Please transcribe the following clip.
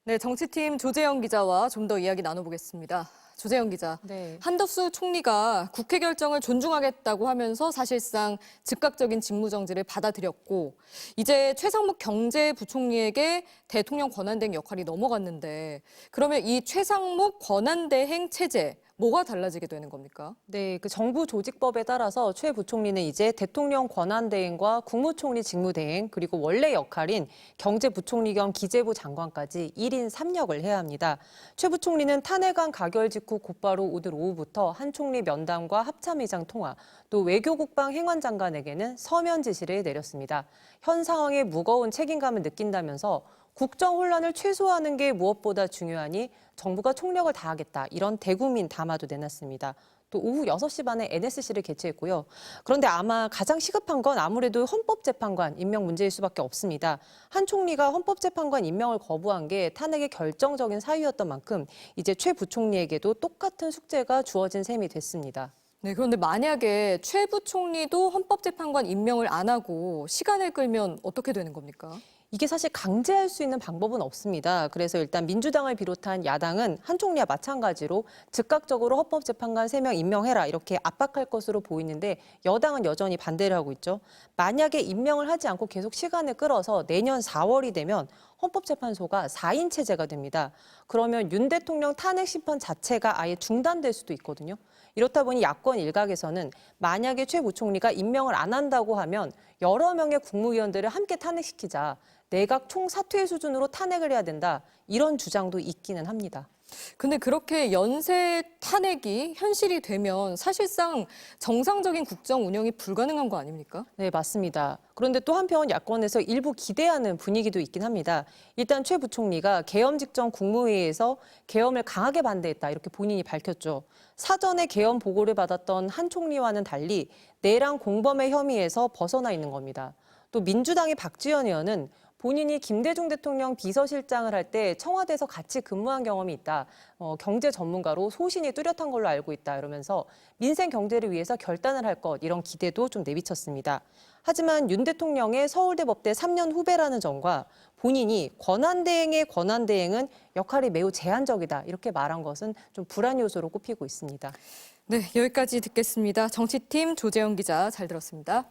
네, 정치팀 조재영 기자와 좀 더 이야기 나눠보겠습니다. 조재영 기자, 네. 한덕수 총리가 국회 결정을 존중하겠다고 하면서 사실상 즉각적인 직무정지를 받아들였고 이제 최상목 경제부총리에게 대통령 권한대행 역할이 넘어갔는데 그러면 이 최상목 권한대행 체제 뭐가 달라지게 되는 겁니까? 네, 그 정부 조직법에 따라서 최 부총리는 이제 대통령 권한대행과 국무총리 직무대행 그리고 원래 역할인 경제부총리 겸 기재부 장관까지 1인 3역을 해야 합니다. 최 부총리는 탄핵안 가결 직후 곧바로 오늘 오후부터 한 총리 면담과 합참의장 통화, 또 외교국방 행안장관에게는 서면 지시를 내렸습니다. 현 상황에 무거운 책임감을 느낀다면서 국정 혼란을 최소화하는 게 무엇보다 중요하니 정부가 총력을 다하겠다. 이런 대국민 담화도 내놨습니다. 또 오후 6시 반에 NSC를 개최했고요. 그런데 아마 가장 시급한 건 아무래도 헌법재판관 임명 문제일 수밖에 없습니다. 한 총리가 헌법재판관 임명을 거부한 게 탄핵의 결정적인 사유였던 만큼 이제 최 부총리에게도 똑같은 숙제가 주어진 셈이 됐습니다. 네, 그런데 만약에 최 부총리도 헌법재판관 임명을 안 하고 시간을 끌면 어떻게 되는 겁니까? 이게 사실 강제할 수 있는 방법은 없습니다. 그래서 일단 민주당을 비롯한 야당은 한 총리와 마찬가지로 즉각적으로 헌법재판관 3명 임명해라 이렇게 압박할 것으로 보이는데 여당은 여전히 반대를 하고 있죠. 만약에 임명을 하지 않고 계속 시간을 끌어서 내년 4월이 되면 헌법재판소가 4인 체제가 됩니다. 그러면 윤 대통령 탄핵 심판 자체가 아예 중단될 수도 있거든요. 이렇다 보니 야권 일각에서는 만약에 최 부총리가 임명을 안 한다고 하면 여러 명의 국무위원들을 함께 탄핵시키자. 내각 총사퇴 수준으로 탄핵을 해야 된다. 이런 주장도 있기는 합니다. 근데 그렇게 연쇄 탄핵이 현실이 되면 사실상 정상적인 국정 운영이 불가능한 거 아닙니까? 네, 맞습니다. 그런데 또 한편 야권에서 일부 기대하는 분위기도 있긴 합니다. 일단 최 부총리가 계엄 직전 국무회의에서 계엄을 강하게 반대했다 이렇게 본인이 밝혔죠. 사전에 계엄 보고를 받았던 한 총리와는 달리 내란 공범의 혐의에서 벗어나 있는 겁니다. 또 민주당의 박지원 의원은 본인이 김대중 대통령 비서실장을 할 때 청와대에서 같이 근무한 경험이 있다. 경제 전문가로 소신이 뚜렷한 걸로 알고 있다. 이러면서 민생 경제를 위해서 결단을 할 것 이런 기대도 좀 내비쳤습니다. 하지만 윤 대통령의 서울대 법대 3년 후배라는 점과 본인이 권한대행의 권한대행은 역할이 매우 제한적이다. 이렇게 말한 것은 좀 불안 요소로 꼽히고 있습니다. 네, 여기까지 듣겠습니다. 정치팀 조재영 기자 잘 들었습니다.